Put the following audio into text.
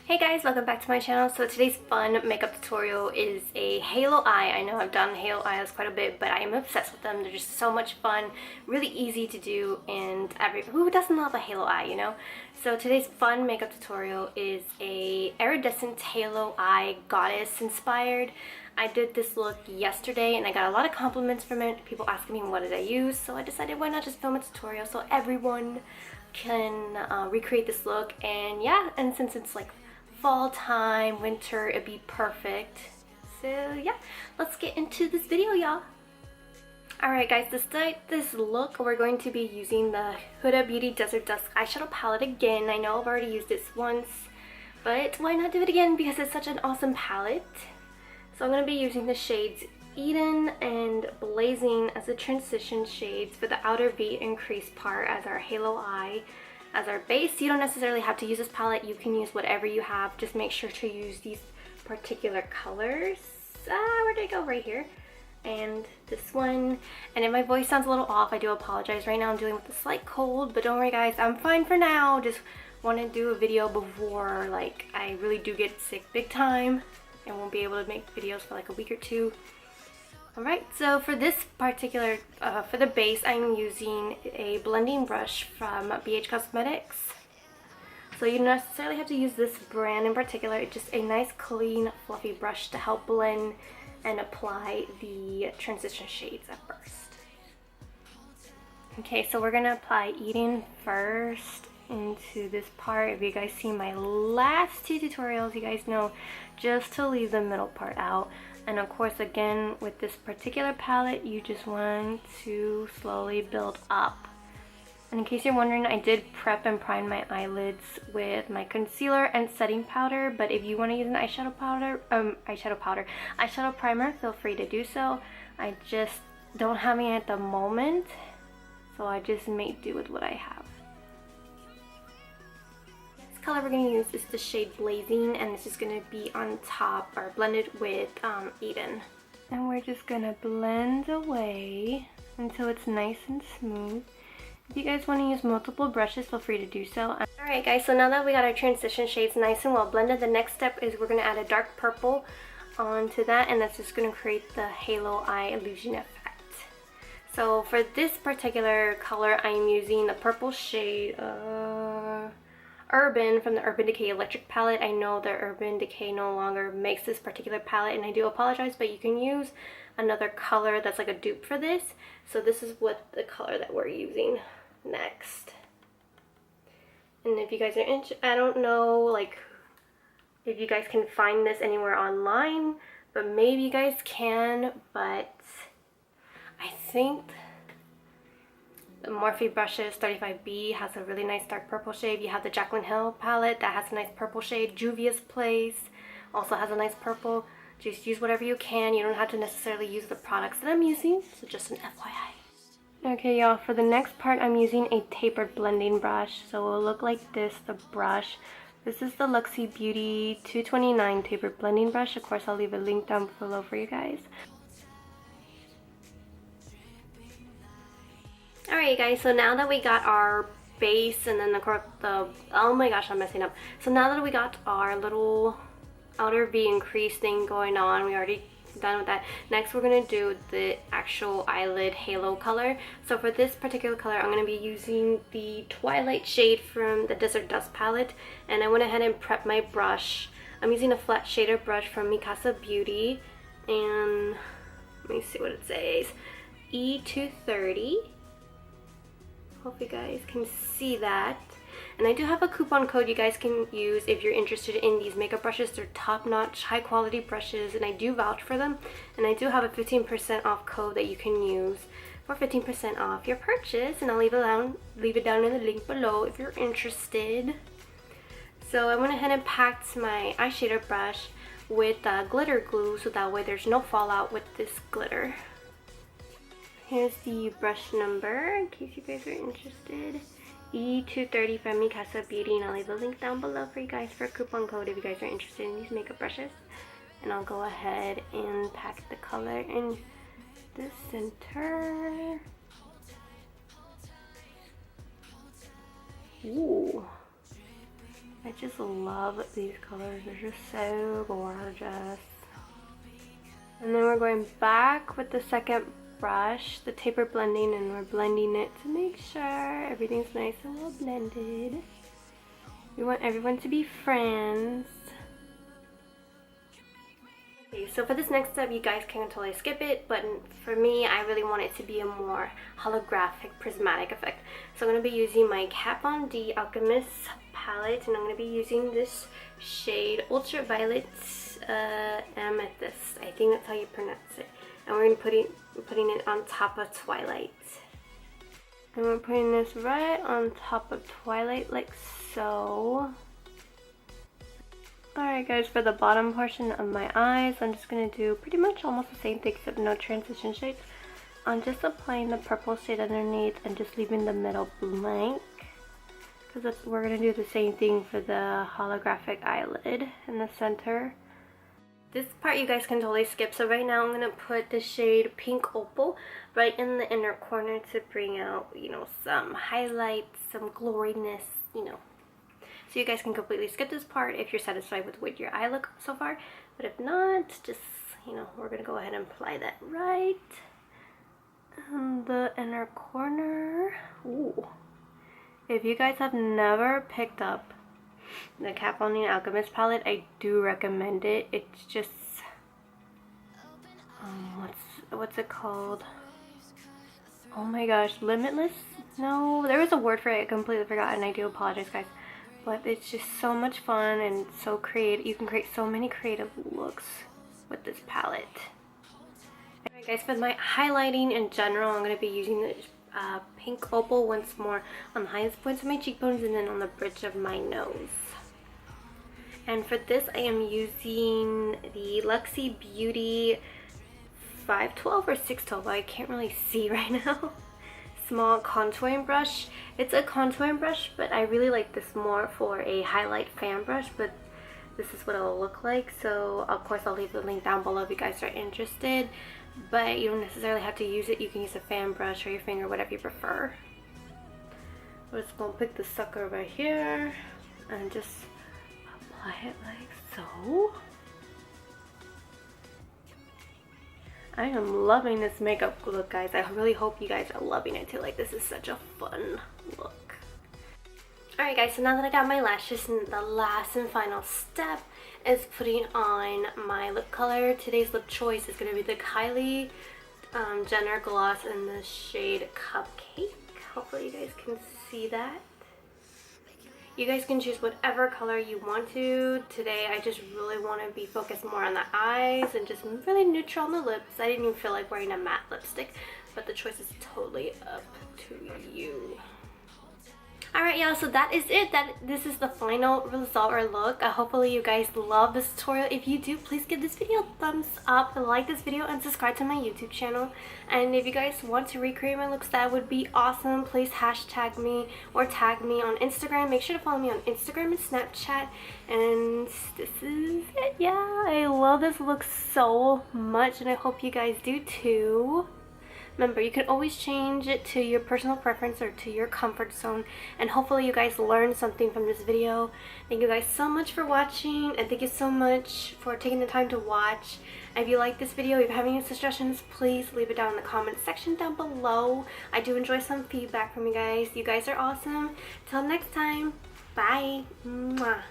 Hey guys, welcome back to my channel. So today's fun makeup tutorial is a halo eye. I know I've done halo eyes quite a bit, but I am obsessed with them. They're just so much fun, really easy to do, and who doesn't love a halo eye, you know? So today's fun makeup tutorial is a iridescent halo eye, goddess inspired. I did this look yesterday and I got a lot of compliments from it. People asking me what did I use, so I decided why not just film a tutorial so everyone can recreate this look. And yeah, and since it's like fall time, winter, it'd be perfect. So yeah, let's get into this video, y'all. Alright guys, to start this look, we're going to be using the Huda Beauty Desert Dusk eyeshadow palette again. I know I've already used this once, but why not do it again because it's such an awesome palette. So I'm going to be using the shades Eden and Blazing as the transition shades for the outer V and crease part as our halo eye. As our base, you don't necessarily have to use this palette. You can use whatever you have. Just make sure to use these particular colors. Where did it go? Right here. And this one. And if my voice sounds a little off, I do apologize. Right now I'm dealing with a slight cold, but don't worry guys, I'm fine for now. Just want to do a video before like I really do get sick big time and won't be able to make videos for like a week or two. Alright, so for this particular, for the base, I'm using a blending brush from BH Cosmetics. So you don't necessarily have to use this brand in particular, it's just a nice clean fluffy brush to help blend and apply the transition shades at first. Okay, so we're going to apply Eden first into this part. If you guys see my last two tutorials, you guys know just to leave the middle part out. And of course, again, with this particular palette, you just want to slowly build up. And in case you're wondering, I did prep and prime my eyelids with my concealer and setting powder. But if you want to use an eyeshadow primer, feel free to do so. I just don't have any at the moment, so I just made do with what I have. Color we're going to use is the shade Blazing, and this is going to be on top or blended with Eden. And we're just going to blend away until it's nice and smooth. If you guys want to use multiple brushes, feel free to do so. Alright guys, so now that we got our transition shades nice and well blended, the next step is we're going to add a dark purple onto that, and that's just going to create the halo eye illusion effect. So for this particular color, I'm using the purple shade Urban from the Urban Decay Electric palette. I know that Urban Decay no longer makes this particular palette, and I do apologize, but you can use another color that's like a dupe for this. So this is what the color that we're using next. And if you guys are interested, I don't know like if you guys can find this anywhere online, but maybe you guys can. But I think the Morphe brushes 35B has a really nice dark purple shade. You have the Jaclyn Hill palette that has a nice purple shade. Juvia's Place also has a nice purple. Just use whatever you can. You don't have to necessarily use the products that I'm using, so just an FYI. Okay y'all, for the next part I'm using a tapered blending brush. So it will look like this, the brush. This is the Luxie Beauty 229 tapered blending brush. Of course I'll leave a link down below for you guys. Alright guys, so now that we got our base and then the oh my gosh, I'm messing up. So now that we got our little outer V and crease thing going on, we already done with that. Next we're going to do the actual eyelid halo color. So for this particular color, I'm going to be using the Twilight shade from the Desert Dusk palette. And I went ahead and prepped my brush. I'm using a flat shader brush from Mikasa Beauty. And let me see what it says. E230. Hope you guys can see that. And I do have a coupon code you guys can use if you're interested in these makeup brushes. They're top-notch, high-quality brushes, and I do vouch for them. And I do have a 15% off code that you can use for 15% off your purchase. And I'll leave it down in the link below if you're interested. So I went ahead and packed my eyeshadow brush with glitter glue, so that way there's no fallout with this glitter. Here's the brush number in case you guys are interested. E230 from Mikasa Beauty, and I'll leave a link down below for you guys for a coupon code if you guys are interested in these makeup brushes. And I'll go ahead and pack the color in the center. Ooh. I just love these colors. They're just so gorgeous. And then we're going back with the second brush, the taper blending, and we're blending it to make sure everything's nice and well blended. We want everyone to be friends. Okay, so for this next step, you guys can totally skip it, but for me, I really want it to be a more holographic, prismatic effect. So I'm going to be using my Kat Von D Alchemist palette, and I'm going to be using this shade Ultraviolet Amethyst. I think that's how you pronounce it. And we're going to be putting it on top of Twilight. And we're putting this right on top of Twilight like so. Alright guys, for the bottom portion of my eyes, I'm just going to do pretty much almost the same thing except no transition shades. I'm just applying the purple shade underneath and just leaving the middle blank. Because we're going to do the same thing for the holographic eyelid in the center. This part you guys can totally skip. So right now I'm going to put the shade Pink Opal right in the inner corner to bring out, you know, some highlights, some gloriness, you know. So you guys can completely skip this part if you're satisfied with what your eye look so far. But if not, just, you know, we're going to go ahead and apply that right in the inner corner. Ooh. If you guys have never picked up the Kat Von D Alchemist palette, I do recommend it. It's just, what's it called? Oh my gosh, Limitless? No, there was a word for it. I completely forgot, and I do apologize, guys. But it's just so much fun and so creative. You can create so many creative looks with this palette. Alright guys, for my highlighting in general, I'm going to be using the Pink Opal once more on the highest points of my cheekbones and then on the bridge of my nose. And for this, I am using the Luxie Beauty 512 or 612. I can't really see right now. Small contouring brush. It's a contouring brush, but I really like this more for a highlight fan brush, but this is what it'll look like. So of course I'll leave the link down below if you guys are interested, but you don't necessarily have to use it. You can use a fan brush or your finger, whatever you prefer. We're just gonna pick the sucker right here and just apply it like so. I am loving this makeup look, guys. I really hope you guys are loving it too. Like, this is such a fun look. Alright guys, so now that I got my lashes, the last and final step is putting on my lip color. Today's lip choice is going to be the Kylie Jenner gloss in the shade Cupcake. Hopefully you guys can see that. You guys can choose whatever color you want to. Today I just really want to be focused more on the eyes and just really neutral on the lips. I didn't even feel like wearing a matte lipstick, but the choice is totally up to you. Alright y'all, so that is it. This is the final result or look. Hopefully you guys love this tutorial. If you do, please give this video a thumbs up, like this video, and subscribe to my YouTube channel. And if you guys want to recreate my looks, that would be awesome. Please hashtag me or tag me on Instagram. Make sure to follow me on Instagram and Snapchat. And this is it. Yeah, I love this look so much, and I hope you guys do too. Remember, you can always change it to your personal preference or to your comfort zone, and hopefully you guys learned something from this video. Thank you guys so much for watching, and thank you so much for taking the time to watch. And if you like this video, if you have any suggestions, please leave it down in the comment section down below. I do enjoy some feedback from you guys. You guys are awesome. Till next time, bye. Mwah.